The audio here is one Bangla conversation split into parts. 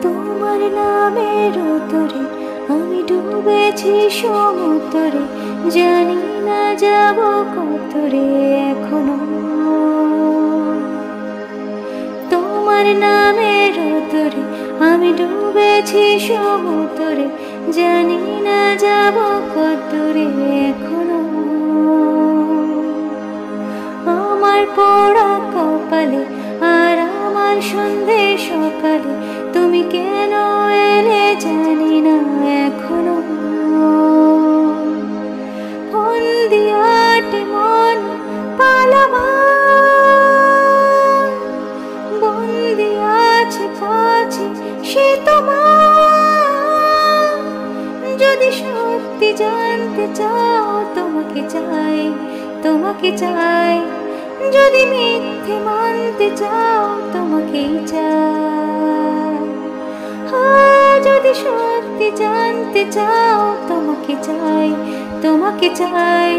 তোমার নামের উত্তরে আমি ডুবেছি সমুদ্রে, জানি না যাব কতরে এখনো। তোমার নামের উত্তরে আমি ডুবেছি সমুদ্রে, জানি না যাব কতরে এখনো। আমার পোড়া কপালে আর আমার সন্ধে সকালে তুমি কেন এলে জানি না এখনো। ফোন দিয়াটে মন পালাবার, বন্দি আছে কাছে সে তোমার। যদি সত্যি জানতে চাও তোমাকে চাই, তোমাকে চাই। যদি মিথ্যে মানতে চাও তোমাকেই চাই। যদি সত্যি জানতে চাও তোমাকে চাই, তোমাকে চাই।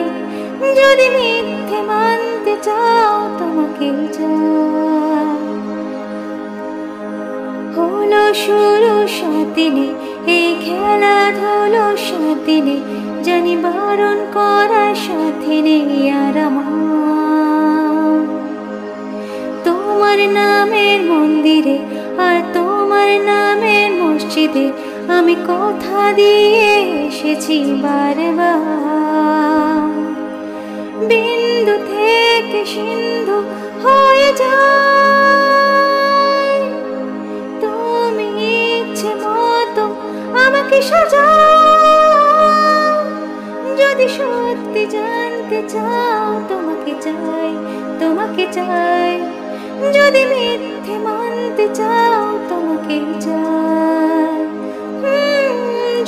যদি মিথ্যে মানতে চাও তোমাকেই চাই। হলো শুরু 7 দিনে এই খেলাধুলো, 7 দিনে জানি বারণ করার সাথে নেই আর আমার। তোমার নামের মন্দিরে আর তোমার নামের মসজিদে আমি কথা দিয়ে এসেছি বারবার। বিন্দু থেকে সিন্ধু হয়ে যায়, তুমি ইচ্ছে মতো আমাকে সাজাও। যদি সত্যি জানতে চাও তোমাকে চাই, তোমাকে চাই। যদি মিথ্যে মানতে চাও তোমাকে চাই।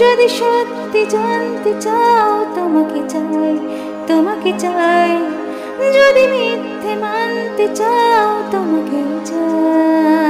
যদি সত্যি জানতে চাও তোমাকে চাই, তোমাকে চাই। যদি মিথ্যে মানতে চাও তোমাকে চাই।